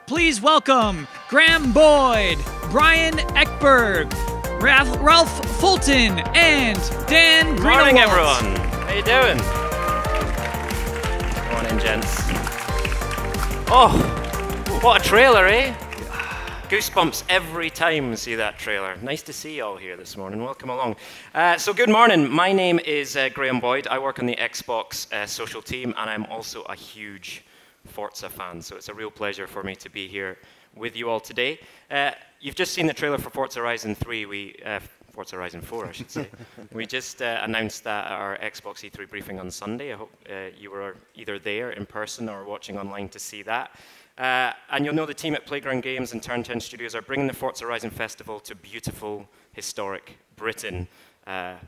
please welcome Graeme Boyd, Brian Ekberg, Ralph Fulton, and Dan Greenawalt. Good morning, everyone. How you doing? Come on in, gents. Oh, what a trailer, eh? Goosebumps every time I see that trailer. Nice to see you all here this morning. Welcome along. So good morning. My name is Graeme Boyd. I work on the Xbox social team, and I'm also a huge Forza fan. So it's a real pleasure for me to be here with you all today. You've just seen the trailer for Forza Horizon 3. Forza Horizon 4, I should say. We just announced that at our Xbox E3 briefing on Sunday. I hope you were either there in person or watching online to see that. And you'll know the team at Playground Games and Turn 10 Studios are bringing the Forza Horizon Festival to beautiful, historic Britain,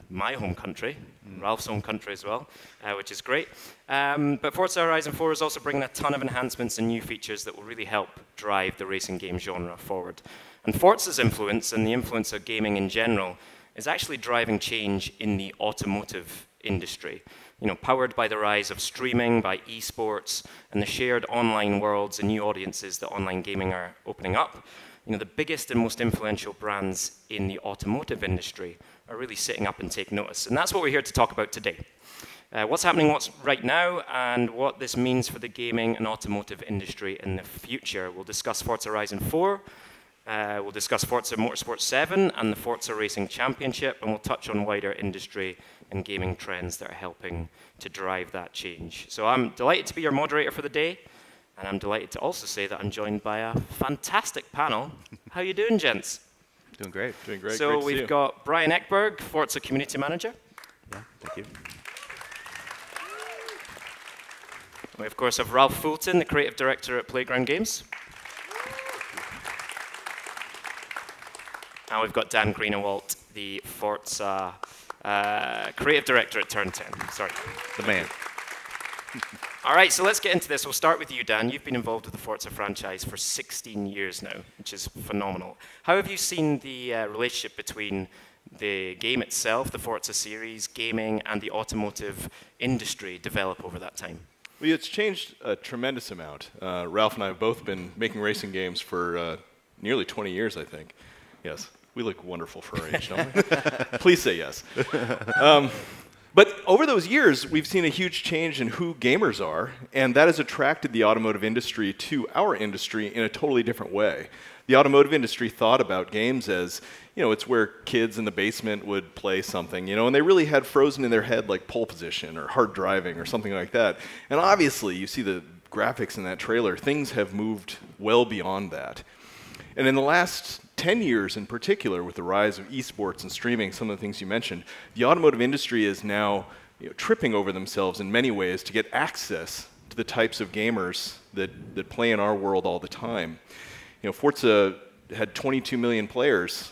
my home country, Ralph's home country as well, which is great. But Forza Horizon 4 is also bringing a ton of enhancements and new features that will really help drive the racing game genre forward. And Forza's influence, and the influence of gaming in general, is actually driving change in the automotive industry. You know, powered by the rise of streaming, by esports, and the shared online worlds and new audiences that online gaming are opening up, you know, the biggest and most influential brands in the automotive industry are really sitting up and taking notice. And that's what we're here to talk about today. What's happening right now and what this means for the gaming and automotive industry in the future. We'll discuss Forza Horizon 4, we'll discuss Forza Motorsport 7 and the Forza Racing Championship, and we'll touch on wider industry and gaming trends that are helping to drive that change. So I'm delighted to be your moderator for the day, and I'm delighted to also say that I'm joined by a fantastic panel. How you doing, gents? Doing great. Doing great. So we've got Brian Ekberg, Forza Community Manager. Yeah, thank you. We, of course, have Ralph Fulton, the Creative Director at Playground Games. And we've got Dan Greenawalt, the Forza Creative Director at Turn 10. Sorry. The man. All right, so let's get into this. We'll start with you, Dan. You've been involved with the Forza franchise for 16 years now, which is phenomenal. How have you seen the relationship between the game itself, the Forza series, gaming, and the automotive industry develop over that time? Well, it's changed a tremendous amount. Ralph and I have both been making racing games for nearly 20 years, I think. Yes, we look wonderful for our age, don't we? Please say yes. But over those years, we've seen a huge change in who gamers are, and that has attracted the automotive industry to our industry in a totally different way. The automotive industry thought about games as, you know, it's where kids in the basement would play something, you know, and they really had frozen in their head like pole position or hard driving or something like that. And obviously, you see the graphics in that trailer, things have moved well beyond that. And in the last 10 years in particular, with the rise of esports and streaming, some of the things you mentioned, the automotive industry is now, you know, tripping over themselves in many ways to get access to the types of gamers that play in our world all the time. You know, Forza had 22 million players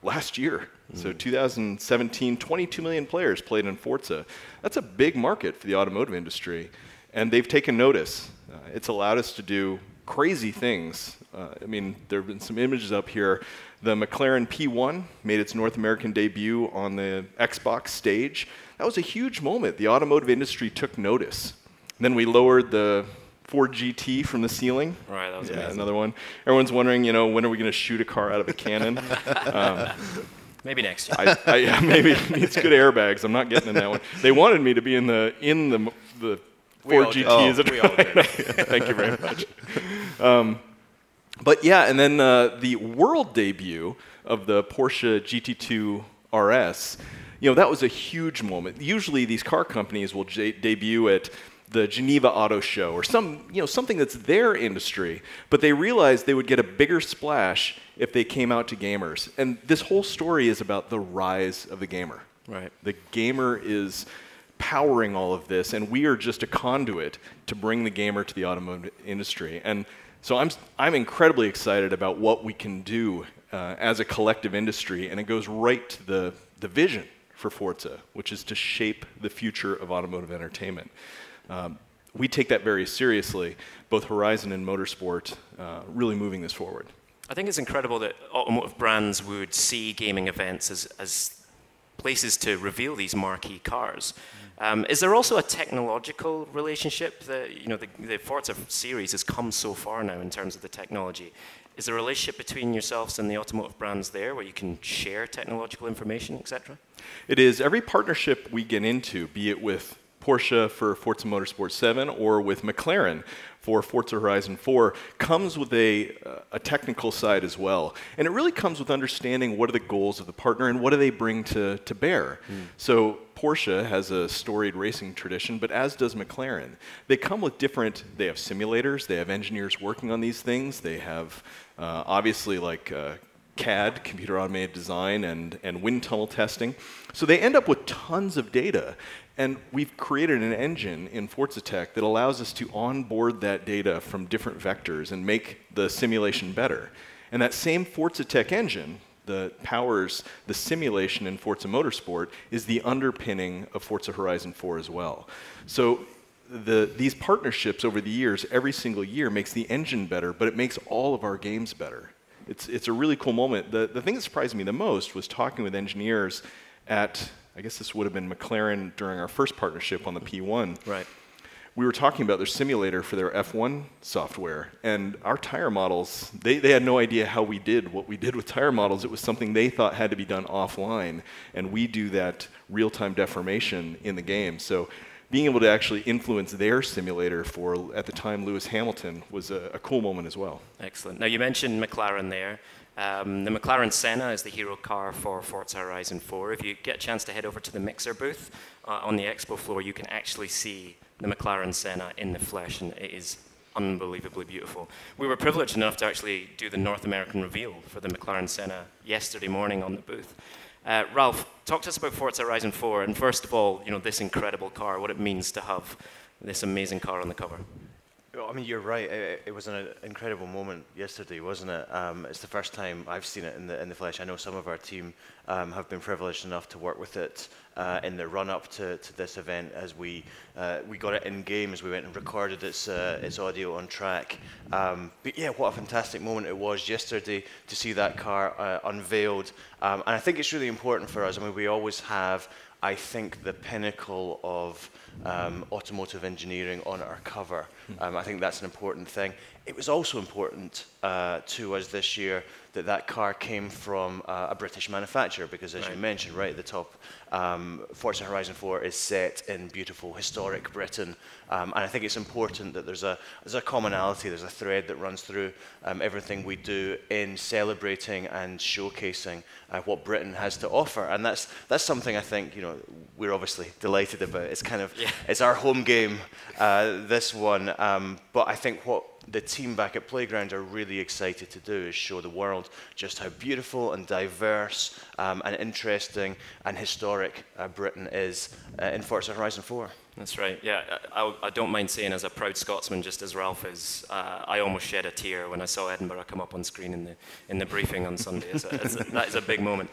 last year. So 2017, 22 million players played in Forza. That's a big market for the automotive industry, and they've taken notice. It's allowed us to do crazy things. I mean, there have been some images up here. The McLaren P1 made its North American debut on the Xbox stage. That was a huge moment. The automotive industry took notice. And then we lowered the Ford GT from the ceiling. Right, that was amazing. Another one. Everyone's wondering, you know, when are we going to shoot a car out of a cannon? Maybe next year. Yeah, maybe it needs good airbags. I'm not getting in that one. They wanted me to be in the Ford GT as a driver. Thank you very much. But yeah, and then the world debut of the Porsche GT2 RS, you know, that was a huge moment. Usually these car companies will debut at the Geneva Auto Show or something that's their industry, but they realized they would get a bigger splash if they came out to gamers. And this whole story is about the rise of the gamer. Right. The gamer is powering all of this, and we are just a conduit to bring the gamer to the automotive industry. And so I'm incredibly excited about what we can do as a collective industry, and it goes right to the vision for Forza, which is to shape the future of automotive entertainment. We take that very seriously, both Horizon and Motorsport, really moving this forward. I think it's incredible that automotive brands would see gaming events as places to reveal these marquee cars. Is there also a technological relationship? The Forza series has come so far now in terms of the technology. Is there a relationship between yourselves and the automotive brands there where you can share technological information, etc.? It is. Every partnership we get into, be it with Porsche for Forza Motorsport 7 or with McLaren for Forza Horizon 4, comes with a technical side as well. And it really comes with understanding what are the goals of the partner and what do they bring to bear. So Porsche has a storied racing tradition, but as does McLaren. They come with different, they have simulators, they have engineers working on these things, they have obviously like CAD, computer automated design, and wind tunnel testing. So they end up with tons of data. And we've created an engine in Forza Tech that allows us to onboard that data from different vectors and make the simulation better. And that same Forza Tech engine that powers the simulation in Forza Motorsport is the underpinning of Forza Horizon 4 as well. So these partnerships over the years, every single year, makes the engine better, but it makes all of our games better. It's a really cool moment. The thing that surprised me the most was talking with engineers at, I guess this would have been McLaren during our first partnership on the P1. Right. We were talking about their simulator for their F1 software, and our tire models, they had no idea how we did what we did with tire models. It was something they thought had to be done offline, and we do that real-time deformation in the game. So being able to actually influence their simulator for, at the time, Lewis Hamilton was a cool moment as well. Excellent. Now, you mentioned McLaren there. The McLaren Senna is the hero car for Forza Horizon 4. If you get a chance to head over to the Mixer booth on the expo floor, you can actually see the McLaren Senna in the flesh, and it is unbelievably beautiful. We were privileged enough to actually do the North American reveal for the McLaren Senna yesterday morning on the booth. Ralph, talk to us about Forza Horizon 4, and first of all, this incredible car, what it means to have this amazing car on the cover. I mean, you're right. It was an incredible moment yesterday, wasn't it? It's the first time I've seen it in the flesh. I know some of our team have been privileged enough to work with it in the run-up to this event, as we got it in game as we went and recorded its audio on track. But yeah, what a fantastic moment it was yesterday to see that car unveiled. And I think it's really important for us. I mean, we always have, I think, the pinnacle of automotive engineering on our cover. I think that's an important thing. It was also important to us this year that that car came from a British manufacturer, because as you mentioned right at the top, Forza Horizon 4 is set in beautiful historic Britain, and I think it's important that there's a commonality, there's a thread that runs through everything we do in celebrating and showcasing what Britain has to offer, and that's something I think we're obviously delighted about. It's kind of it's our home game, this one, but I think what the team back at Playground are really excited to do is show the world just how beautiful and diverse and interesting and historic Britain is in Forza Horizon 4. That's right. Yeah, I don't mind saying, as a proud Scotsman, just as Ralph is, I almost shed a tear when I saw Edinburgh come up on screen in the briefing on Sunday. That is a big moment.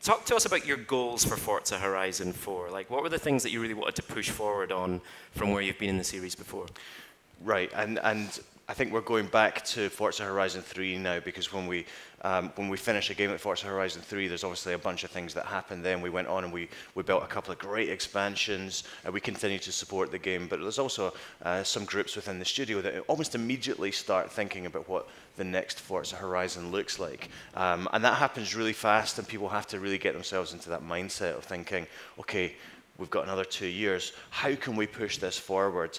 Talk to us about your goals for Forza Horizon 4. Like, what were the things that you really wanted to push forward on from where you've been in the series before? Right, and I think we're going back to Forza Horizon 3 now, because when we finish a game at Forza Horizon 3, there's obviously a bunch of things that happened then. We went on and we built a couple of great expansions, and we continue to support the game, but there's also some groups within the studio that almost immediately start thinking about what the next Forza Horizon looks like. And that happens really fast, and people have to really get themselves into that mindset of thinking, okay, we've got another 2 years. How can we push this forward?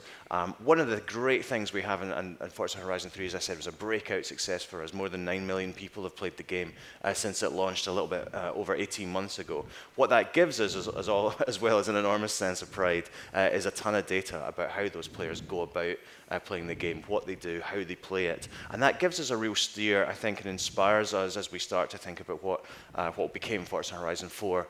One of the great things we have in Forza Horizon 3, as I said, was a breakout success for us. More than 9 million people have played the game since it launched a little bit over 18 months ago. What that gives us, as well as an enormous sense of pride, is a ton of data about how those players go about playing the game, what they do, how they play it. And that gives us a real steer, I think, and inspires us as we start to think about what became Forza Horizon 4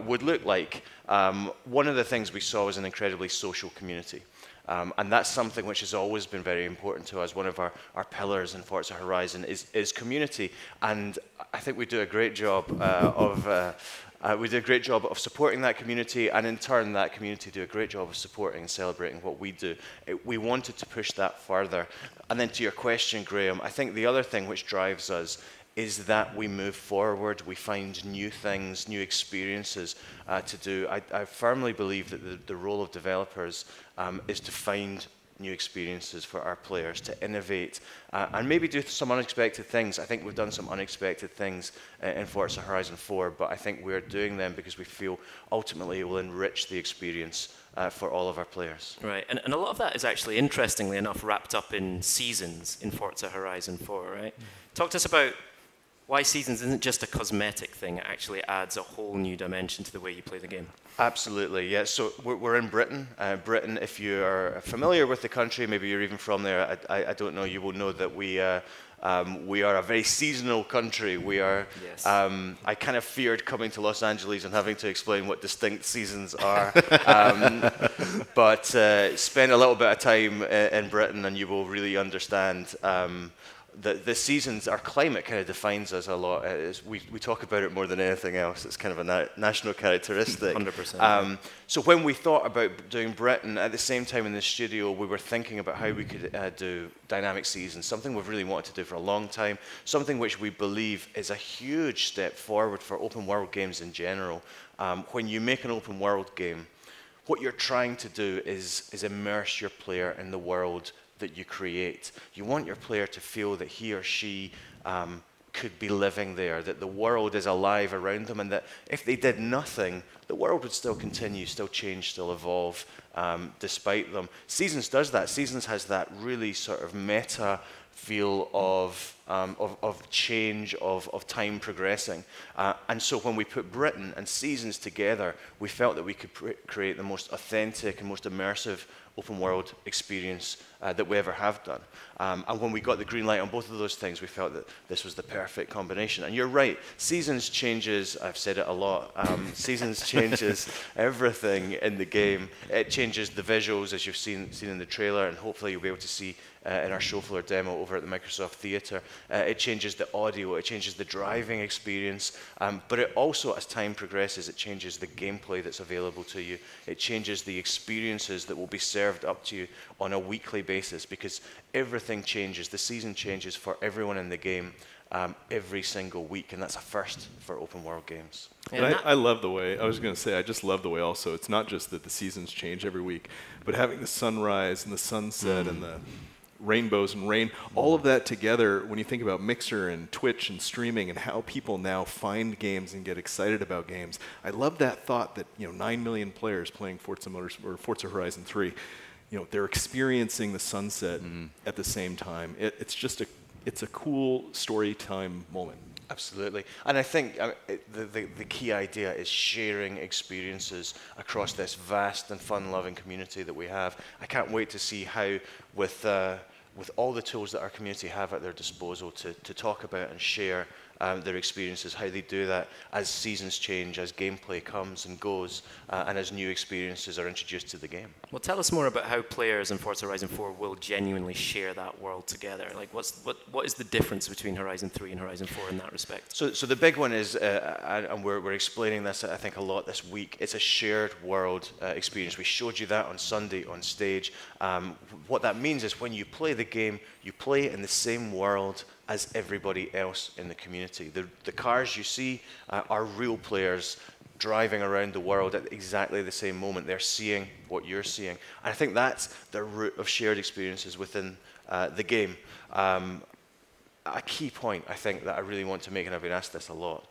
would look like. One of the things we saw was an incredibly social community. And that's something which has always been very important to us. One of our pillars in Forza Horizon is community. And I think we do a great job of supporting that community, and in turn that community do a great job of supporting and celebrating what we do. We wanted to push that further. And then to your question, Graeme, I think the other thing which drives us is that we move forward, we find new things, new experiences to do. I firmly believe that the role of developers is to find new experiences for our players, to innovate, and maybe do some unexpected things. I think we've done some unexpected things in Forza Horizon 4, but I think we're doing them because we feel ultimately it will enrich the experience for all of our players. Right, and a lot of that is actually, interestingly enough, wrapped up in seasons in Forza Horizon 4, right? Talk to us about why seasons isn't just a cosmetic thing, it actually adds a whole new dimension to the way you play the game. Absolutely, yeah. So we're in Britain. Britain, if you are familiar with the country, maybe you're even from there, I don't know, you will know that we are a very seasonal country. We are, yes. I kind of feared coming to Los Angeles and having to explain what distinct seasons are. But spend a little bit of time in Britain and you will really understand the seasons, our climate kind of defines us a lot. We talk about it more than anything else. It's kind of a national characteristic. 100%. So when we thought about doing Britain, at the same time in the studio, we were thinking about how we could do dynamic seasons, something we've really wanted to do for a long time, something which we believe is a huge step forward for open world games in general. When you make an open world game, what you're trying to do is immerse your player in the world that you create. You want your player to feel that he or she could be living there, that the world is alive around them, and that if they did nothing, the world would still continue, still change, still evolve, despite them. Seasons does that. Seasons has that really sort of meta feel of change, of time progressing. And so when we put Britain and Seasons together, we felt that we could create the most authentic and most immersive open world experience that we ever have done. And when we got the green light on both of those things, we felt that this was the perfect combination. And you're right, Seasons changes, I've said it a lot, Seasons changes everything in the game. It changes the visuals, as you've seen in the trailer, and hopefully you'll be able to see in our show floor demo over at the Microsoft Theatre. It changes the audio, it changes the driving experience, but it also, as time progresses, it changes the gameplay that's available to you. It changes the experiences that will be served up to you on a weekly basis, because everything changes. The season changes for everyone in the game every single week, and that's a first for open world games. And I love the way, I was going to say, I just love the way also, it's not just that the seasons change every week, but having the sunrise and the sunset and the rainbows and rain, all of that together, when you think about Mixer and Twitch and streaming and how people now find games and get excited about games, I love that thought that 9 million players playing Forza Motorsport or Forza Horizon 3, they're experiencing the sunset at the same time. It's a cool story time moment. Absolutely. And I think the key idea is sharing experiences across this vast and fun-loving community that we have. I can't wait to see how, with all the tools that our community have at their disposal to talk about and share their experiences, how they do that as seasons change, as gameplay comes and goes, and as new experiences are introduced to the game. Well, tell us more about how players in Forza Horizon 4 will genuinely share that world together. Like, what is the difference between Horizon 3 and Horizon 4 in that respect? So the big one is, and we're explaining this, I think, a lot this week, it's a shared world experience. We showed you that on Sunday on stage. What that means is when you play the game, you play in the same world as everybody else in the community. The cars you see are real players driving around the world at exactly the same moment. They're seeing what you're seeing. And I think that's the root of shared experiences within the game. A key point, I think, that I really want to make, and I've been asked this a lot,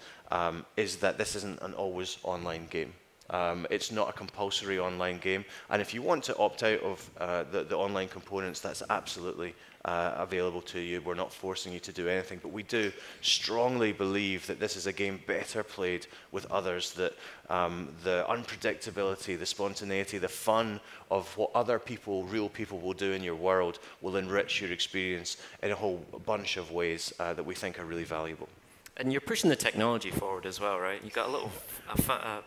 is that this isn't an always online game. It's not a compulsory online game, and if you want to opt out of the online components, that's absolutely available to you. We're not forcing you to do anything, but we do strongly believe that this is a game better played with others, that the unpredictability, the spontaneity, the fun of what other people, real people, will do in your world will enrich your experience in a whole bunch of ways that we think are really valuable. And you're pushing the technology forward as well, right? You've got a little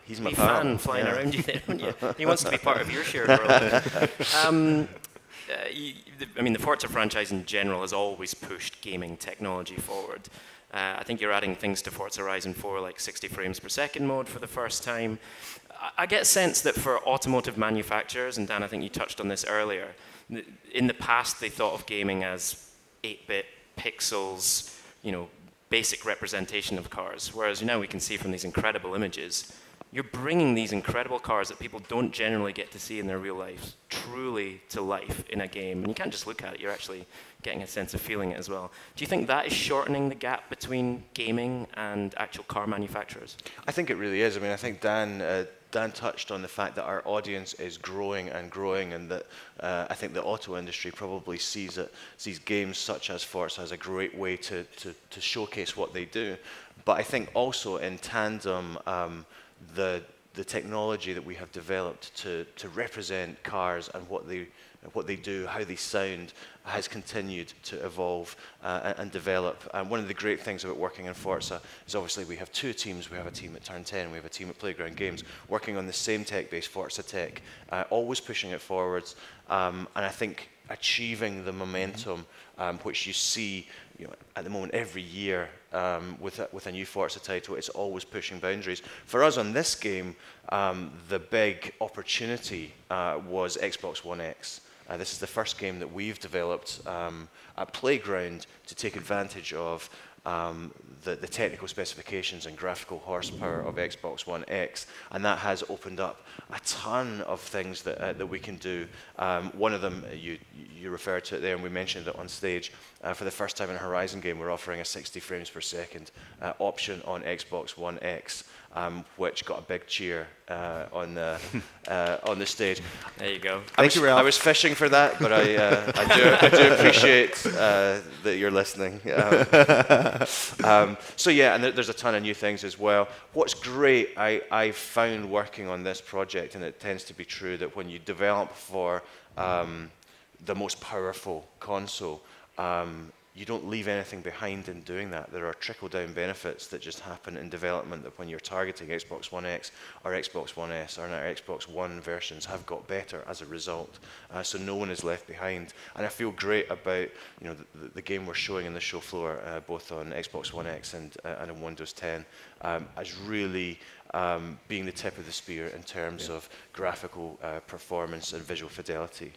He's my fan flying around you there, don't you? He wants to be part of your shared world. I mean, the Forza franchise in general has always pushed gaming technology forward. I think you're adding things to Forza Horizon 4 like 60 frames per second mode for the first time. I get a sense that for automotive manufacturers, and Dan, I think you touched on this earlier, in the past they thought of gaming as 8-bit pixels, basic representation of cars. Whereas now we can see from these incredible images, you're bringing these incredible cars that people don't generally get to see in their real lives truly to life in a game. And you can't just look at it, you're actually getting a sense of feeling it as well. Do you think that is shortening the gap between gaming and actual car manufacturers? I think it really is. I mean, I think Dan touched on the fact that our audience is growing and growing, and that I think the auto industry probably sees games such as Forza as a great way to showcase what they do. But I think also in tandem, the technology that we have developed to represent cars and what they do, how they sound, has continued to evolve and develop. And one of the great things about working in Forza is obviously we have two teams. We have a team at Turn 10, we have a team at Playground Games, working on the same tech-based Forza tech, always pushing it forwards. And I think achieving the momentum which you see at the moment every year with a new Forza title, it's always pushing boundaries. For us on this game, the big opportunity was Xbox One X. This is the first game that we've developed at Playground to take advantage of the technical specifications and graphical horsepower of Xbox One X, and that has opened up a ton of things that we can do. One of them, you referred to it there, and we mentioned it on stage. For the first time in a Horizon game, we're offering a 60 frames per second option on Xbox One X, which got a big cheer on the stage. There you go. Thank you, Ralph. I was fishing for that, but I do appreciate that you're listening. So yeah, and there's a ton of new things as well. What's great, I found working on this project, and it tends to be true, that when you develop for the most powerful console, you don't leave anything behind in doing that. There are trickle-down benefits that just happen in development, that when you're targeting Xbox One X or Xbox One S or our Xbox One versions have got better as a result. So no one is left behind. And I feel great about the game we're showing in the show floor, both on Xbox One X and on Windows 10, as really being the tip of the spear in terms of graphical performance and visual fidelity.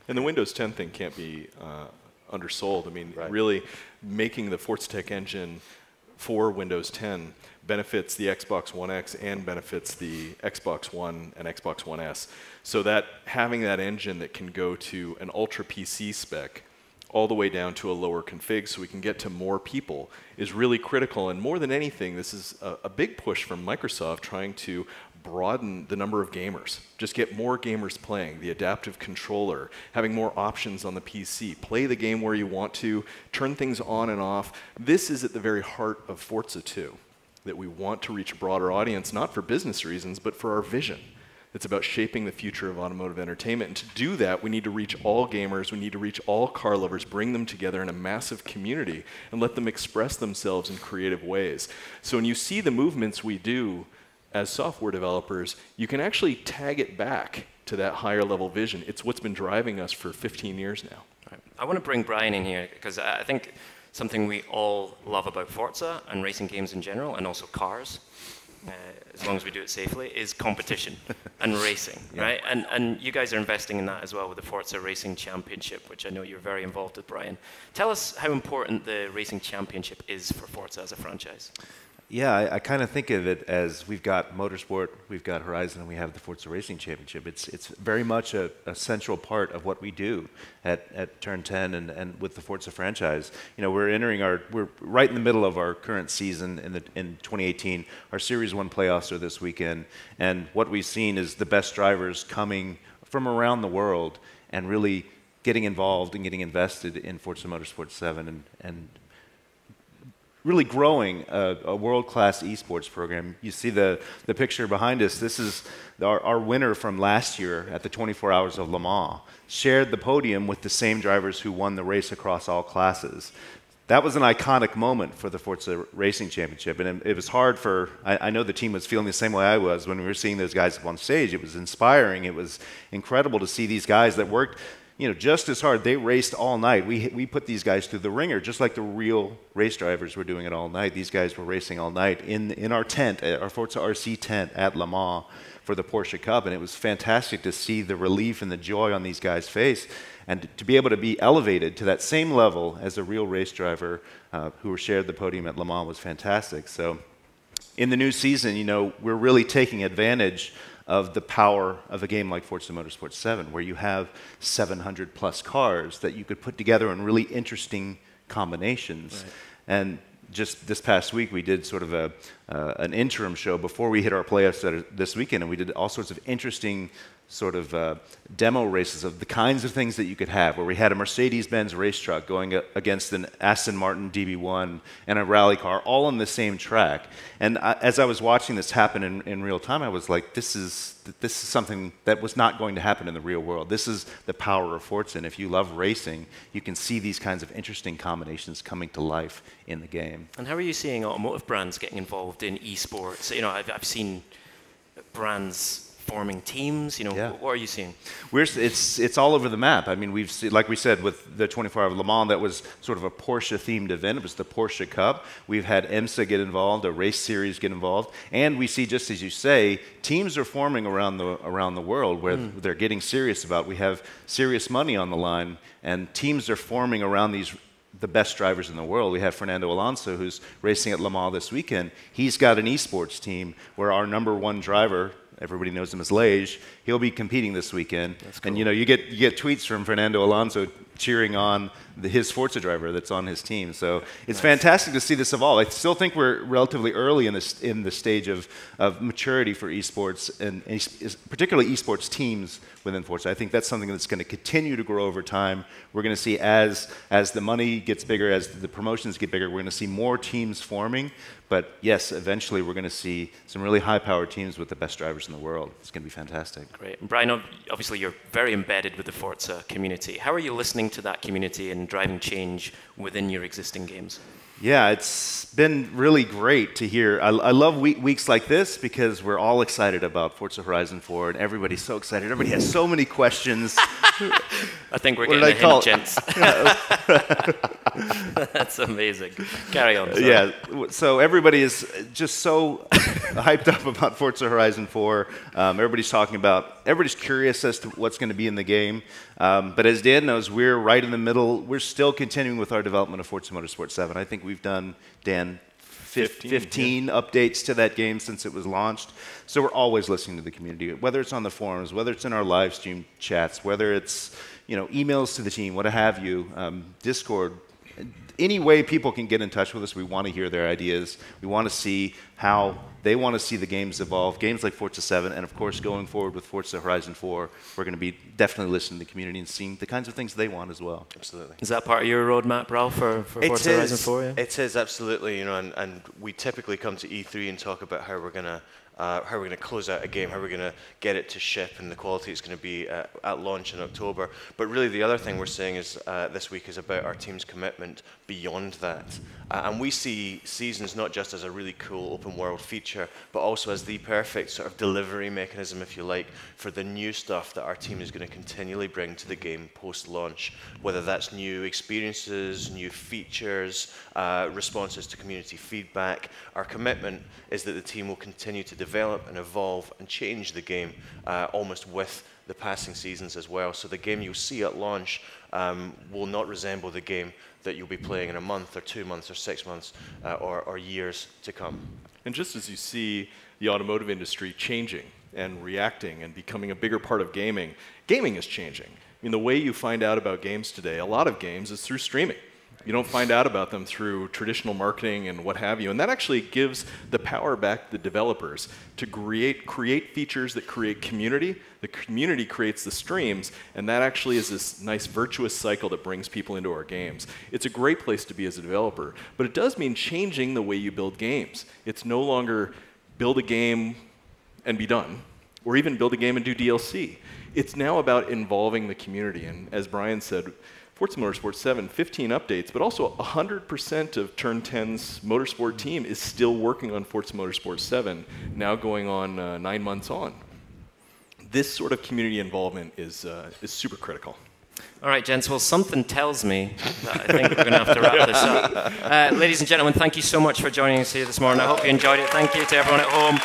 And the Windows 10 thing can't be undersold. I mean, right. Really making the Forza Tech engine for Windows 10 benefits the Xbox One X and benefits the Xbox One and Xbox One S. So that having that engine that can go to an ultra PC spec all the way down to a lower config so we can get to more people is really critical. And more than anything, this is a big push from Microsoft trying to broaden the number of gamers. Just get more gamers playing, the adaptive controller, having more options on the PC, play the game where you want to, turn things on and off. This is at the very heart of Forza 2, that we want to reach a broader audience, not for business reasons, but for our vision. It's about shaping the future of automotive entertainment. And to do that, we need to reach all gamers, we need to reach all car lovers, bring them together in a massive community, and let them express themselves in creative ways. So when you see the movements we do as software developers, you can actually tag it back to that higher level vision. It's what's been driving us for 15 years now. Right. I want to bring Brian in here, because I think something we all love about Forza and racing games in general, and also cars, as long as we do it safely, is competition and racing, right? And you guys are investing in that as well with the Forza Racing Championship, which I know you're very involved with, Brian. Tell us how important the Racing Championship is for Forza as a franchise. Yeah, I kind of think of it as we've got Motorsport, we've got Horizon, and we have the Forza Racing Championship. It's very much a central part of what we do at Turn 10 and with the Forza franchise. We're right in the middle of our current season in 2018. Our Series 1 playoffs are this weekend, and what we've seen is the best drivers coming from around the world and really getting involved and getting invested in Forza Motorsport 7 and really growing a world-class esports program. You see the picture behind us. This is our winner from last year at the 24 Hours of Le Mans. Shared the podium with the same drivers who won the race across all classes. That was an iconic moment for the Forza Racing Championship, and it was hard for, I know the team was feeling the same way I was when we were seeing those guys up on stage. It was inspiring. It was incredible to see these guys that worked just as hard. They raced all night. We put these guys through the ringer, just like the real race drivers were doing it all night. These guys were racing all night in our tent, our Forza RC tent at Le Mans for the Porsche Cup, and it was fantastic to see the relief and the joy on these guys' face. And to be able to be elevated to that same level as a real race driver who shared the podium at Le Mans was fantastic. So in the new season, you know, we're really taking advantage of the power of a game like Forza Motorsport 7, where you have 700 plus cars that you could put together in really interesting combinations. Right. And just this past week, we did sort of an interim show before we hit our playoffs this weekend, and we did all sorts of interesting sort of demo races of the kinds of things that you could have, where we had a Mercedes-Benz race truck going against an Aston Martin DB1 and a rally car all on the same track. And as I was watching this happen in real time, I was like, this is something that was not going to happen in the real world. This is the power of Forza, and if you love racing, you can see these kinds of interesting combinations coming to life in the game. And how are you seeing automotive brands getting involved in esports? You know, I've seen brands forming teams, you know, yeah. What are you seeing? It's all over the map. I mean, we've seen, like we said, with the 24-hour Le Mans, that was sort of a Porsche-themed event. It was the Porsche Cup. We've had IMSA get involved, a race series get involved, and we see, just as you say, teams are forming around the world where they're getting serious about. We have serious money on the line, and teams are forming around the best drivers in the world. We have Fernando Alonso, who's racing at Le Mans this weekend. He's got an esports team where our #1 driver, everybody knows him as Lage, he'll be competing this weekend. That's cool. And you know, you get tweets from Fernando Alonso cheering on his Forza driver that's on his team. So it's fantastic to see this evolve. I still think we're relatively early in the stage of maturity for esports, and particularly esports teams within Forza. I think that's something that's going to continue to grow over time. We're going to see as the money gets bigger, as the promotions get bigger, we're going to see more teams forming. But yes, eventually we're going to see some really high-powered teams with the best drivers in the world. It's going to be fantastic. Great. And Brian, obviously you're very embedded with the Forza community. How are you listening to that community and driving change within your existing games? Yeah, it's been really great to hear. I love weeks like this because we're all excited about Forza Horizon 4, and everybody's so excited. Everybody has so many questions. I think we're getting a hint, gents. That's amazing. Carry on. Sorry. Yeah, so everybody is just so hyped up about Forza Horizon 4. Everybody's curious as to what's going to be in the game. But as Dan knows, we're right in the middle. We're still continuing with our development of Forza Motorsport 7. I think we've done, Dan, 15 updates to that game since it was launched. So we're always listening to the community, whether it's on the forums, whether it's in our live stream chats, whether it's emails to the team, what have you, Discord. Any way people can get in touch with us, we want to hear their ideas. We want to see how they want to see the games evolve. Games like Forza 7, and of course, going forward with Forza Horizon 4, we're going to be definitely listening to the community and seeing the kinds of things they want as well. Absolutely. Is that part of your roadmap, Ralph, for Forza Horizon 4? Yeah? It is, absolutely. And we typically come to E3 and talk about how we're going to close out a game, how we're going to get it to ship, and the quality it's going to be at launch in October. But really, the other thing we're saying is this week is about our team's commitment beyond that. And we see Seasons not just as a really cool open world feature, but also as the perfect sort of delivery mechanism, if you like, for the new stuff that our team is going to continually bring to the game post-launch, whether that's new experiences, new features, responses to community feedback. Our commitment is that the team will continue to develop and evolve and change the game almost with the passing seasons as well. So the game you'll see at launch will not resemble the game that you'll be playing in a month or 2 months or 6 months or years to come. And just as you see the automotive industry changing and reacting and becoming a bigger part of gaming, gaming is changing. I mean, the way you find out about games today, a lot of games, is through streaming. You don't find out about them through traditional marketing and what have you. And that actually gives the power back to the developers to create features that create community. The community creates the streams, and that actually is this nice virtuous cycle that brings people into our games. It's a great place to be as a developer, but it does mean changing the way you build games. It's no longer build a game and be done, or even build a game and do DLC. It's now about involving the community, and as Brian said, Forza Motorsport 7, 15 updates, but also 100% of Turn 10's Motorsport team is still working on Forza Motorsport 7, now going on 9 months on. This sort of community involvement is super critical. All right, gents, well, something tells me that I think we're going to have to wrap this up. Ladies and gentlemen, thank you so much for joining us here this morning. I hope you enjoyed it. Thank you to everyone at home.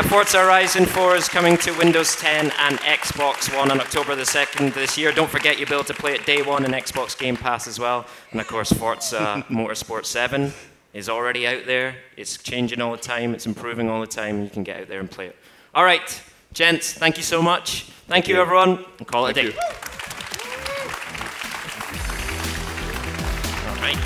Forza Horizon 4 is coming to Windows 10 and Xbox One on October the 2nd this year. Don't forget you'll be able to play it day one in Xbox Game Pass as well. And of course, Forza Motorsport 7 is already out there. It's changing all the time. It's improving all the time. You can get out there and play it. All right, gents, thank you so much. Thank you, everyone. And call it a day. All right.